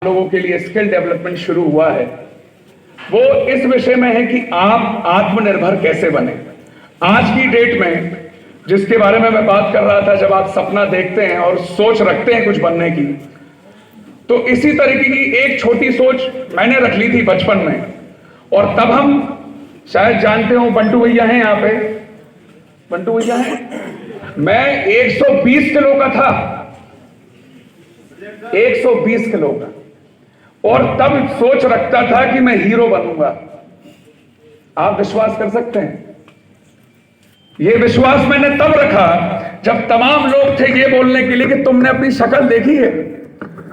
लोगों के लिए स्किल डेवलपमेंट शुरू हुआ है, वो इस विषय में है कि आप आत्मनिर्भर कैसे बने। आज की डेट में जिसके बारे में मैं बात कर रहा था, जब आप सपना देखते हैं और सोच रखते हैं कुछ बनने की, तो इसी तरीके की एक छोटी सोच मैंने रख ली थी बचपन में। और तब हम शायद जानते हो, बंटू भैया हैं यहाँ पे, बंटू भैया हैं, मैं 120 किलो का था, 120 किलो का, और तब सोच रखता था कि मैं हीरो बनूंगा। आप विश्वास कर सकते हैं? यह विश्वास मैंने तब रखा जब तमाम लोग थे ये बोलने के लिए कि तुमने अपनी शक्ल देखी है,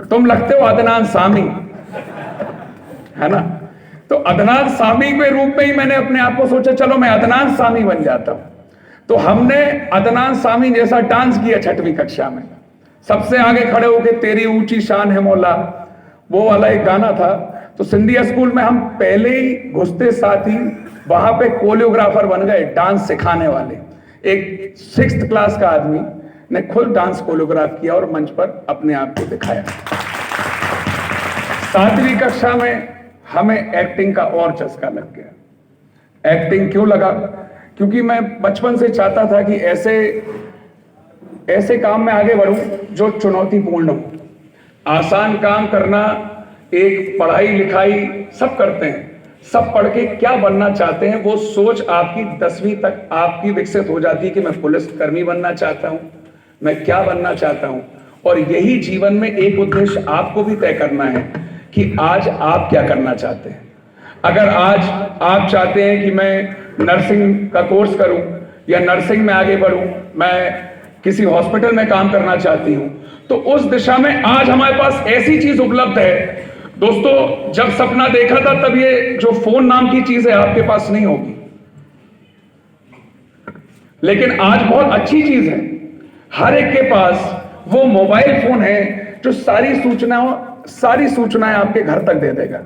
तुम लगते हो अदनान सामी, है ना। तो अदनान सामी के रूप में ही मैंने अपने आप को सोचा, चलो मैं अदनान सामी बन जाता हूं। तो हमने अदनान सामी जैसा डांस किया 6वीं कक्षा में, सबसे आगे खड़े होकर तेरी ऊंची शान है मौला, वो वाला एक गाना था। तो सिंधिया स्कूल में हम पहले ही घुसते साथ ही वहां पे कोरियोग्राफर बन गए, डांस सिखाने वाले। एक 6th क्लास का आदमी ने खुद डांस कोरियोग्राफ किया और मंच पर अपने आप को दिखाया। 7वीं कक्षा में हमें एक्टिंग का और चस्का लग गया। एक्टिंग क्यों लगा? क्योंकि मैं बचपन से चाहता था कि ऐसे काम में आगे बढ़ूं जो चुनौतीपूर्ण हो। आसान काम करना, एक पढ़ाई लिखाई सब करते हैं, सब पढ़ के क्या बनना चाहते हैं, वो सोच आपकी 10वीं तक आपकी विकसित हो जाती है कि मैं पुलिस कर्मी बनना चाहता हूं, मैं क्या बनना चाहता हूं। और यही जीवन में एक उद्देश्य आपको भी तय करना है कि आज आप क्या करना चाहते हैं। अगर आज आप चाहते हैं कि मैं नर्सिंग का कोर्स करूं या नर्सिंग में आगे बढ़ूं, मैं किसी हॉस्पिटल में काम करना चाहती हूं, तो उस दिशा में आज हमारे पास ऐसी चीज उपलब्ध है। दोस्तों, जब सपना देखा था तब ये जो फोन नाम की चीज है आपके पास नहीं होगी, लेकिन आज बहुत अच्छी चीज है। हर एक के पास वो मोबाइल फोन है जो सारी सूचनाएं आपके घर तक दे देगा।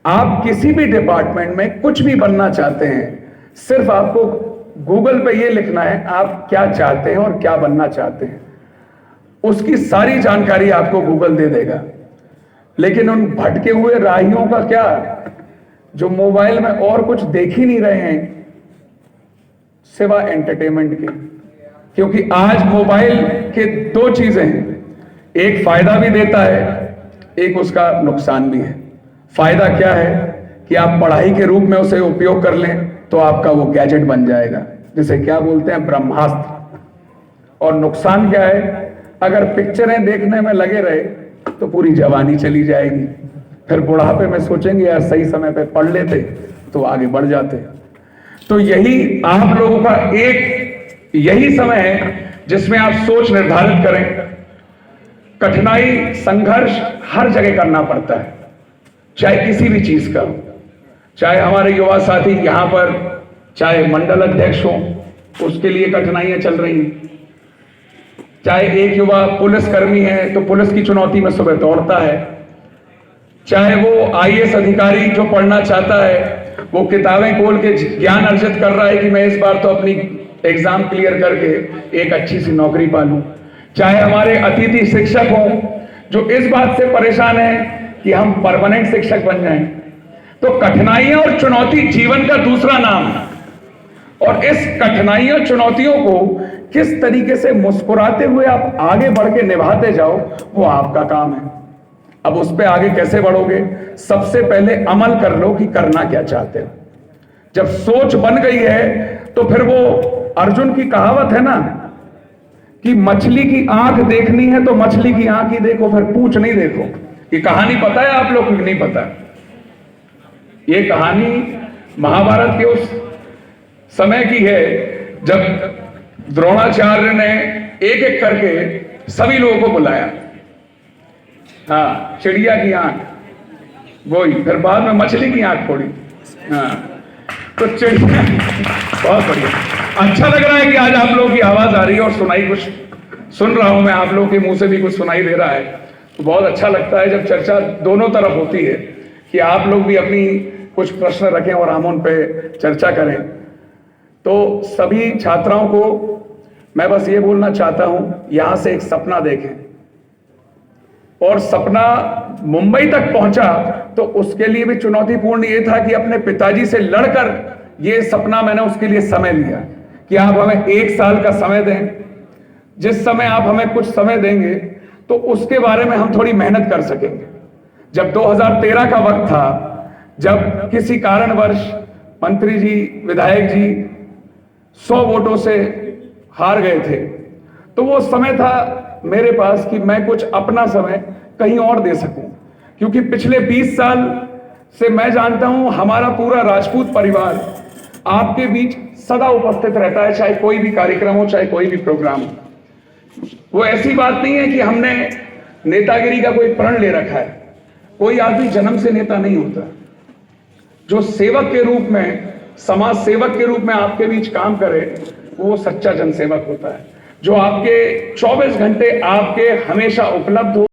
आप किसी भी डिपार्टमेंट में कुछ भी बनना चाहते हैं, सिर्फ आपको गूगल पे ये लिखना है आप क्या चाहते हैं और क्या बनना चाहते हैं, उसकी सारी जानकारी आपको गूगल दे देगा। लेकिन उन भटके हुए राहियों का क्या, जो मोबाइल में और कुछ देख ही नहीं रहे हैं सिवा एंटरटेनमेंट के। क्योंकि आज मोबाइल के 2 चीजें हैं, एक फायदा भी देता है, एक उसका नुकसान भी है। फायदा क्या है कि आप पढ़ाई के रूप में उसे उपयोग कर लें तो आपका वो गैजेट बन जाएगा, जिसे क्या बोलते हैं, ब्रह्मास्त्र। और नुकसान क्या है, अगर पिक्चरें देखने में लगे रहे तो पूरी जवानी चली जाएगी, फिर बुढ़ापे में सोचेंगे यार सही समय पे पढ़ लेते तो आगे बढ़ जाते। तो यही आप लोगों का यही समय है जिसमें आप सोच निर्धारित करें। कठिनाई, संघर्ष हर जगह करना पड़ता है, चाहे किसी भी चीज का, चाहे हमारे युवा साथी यहां पर चाहे मंडल अध्यक्ष हो, उसके लिए कठिनाइयां चल रही हैं, चाहे एक युवा पुलिस कर्मी है तो पुलिस की चुनौती में सुबह दौड़ता है, चाहे वो आईएएस अधिकारी जो पढ़ना चाहता है वो किताबें खोल के ज्ञान अर्जित कर रहा है कि मैं इस बार तो अपनी एग्जाम क्लियर करके एक अच्छी सी नौकरी पालूं, चाहे हमारे अतिथि शिक्षक हों जो इस बात से परेशान है कि हम परमानेंट शिक्षक बन जाएं। तो कठिनाइयां और चुनौती जीवन का दूसरा नाम है, और इस कठिनाइयों चुनौतियों को किस तरीके से मुस्कुराते हुए आप आगे बढ़ के निभाते जाओ, वो आपका काम है। अब उस पे आगे कैसे बढ़ोगे? सबसे पहले अमल कर लो कि करना क्या चाहते हो। जब सोच बन गई है तो फिर वो अर्जुन की कहावत है ना कि मछली की आंख देखनी है तो मछली की आंख ही देखो, फिर पूंछ नहीं देखो। ये कहानी पता है आप लोग को? नहीं पता। ये कहानी महाभारत के उस समय की है जब द्रोणाचार्य ने एक एक करके सभी लोगों को बुलाया। हाँ, चिड़िया की आंख वही, फिर बाद में मछली की आंख फोड़ी। हाँ, तो चिड़िया, बहुत बढ़िया। अच्छा लग रहा है कि आज आप लोगों की आवाज आ रही है और सुनाई कुछ सुन रहा हूं मैं, आप लोगों के मुंह से भी कुछ सुनाई दे रहा है, तो बहुत अच्छा लगता है जब चर्चा दोनों तरफ होती है कि आप लोग भी अपनी कुछ प्रश्न रखें और हम उन पे चर्चा करें। तो सभी छात्राओं को मैं बस ये बोलना चाहता हूं, यहां से एक सपना देखें और सपना मुंबई तक पहुंचा तो उसके लिए भी चुनौतीपूर्ण ये था कि अपने पिताजी से लड़कर ये सपना मैंने उसके लिए समय लिया कि आप हमें 1 साल का समय दें, जिस समय आप हमें कुछ समय देंगे तो उसके बारे में हम थोड़ी मेहनत कर सकेंगे। जब 2013 का वक्त था, जब किसी कारणवश मंत्री जी, विधायक जी 100 वोटों से हार गए थे, तो वो समय था मेरे पास कि मैं कुछ अपना समय कहीं और दे सकूं, क्योंकि पिछले 20 साल से मैं जानता हूं हमारा पूरा राजपूत परिवार आपके बीच सदा उपस्थित रहता है, चाहे कोई भी कार्यक्रम हो, चाहे कोई भी प्रोग्राम हो। वो ऐसी बात नहीं है कि हमने नेतागिरी का कोई प्रण ले रखा है। कोई आदमी जन्म से नेता नहीं होता। जो सेवक के रूप में, समाज सेवक के रूप में आपके बीच काम करे, वो सच्चा जनसेवक होता है, जो आपके 24 घंटे आपके हमेशा उपलब्ध हो।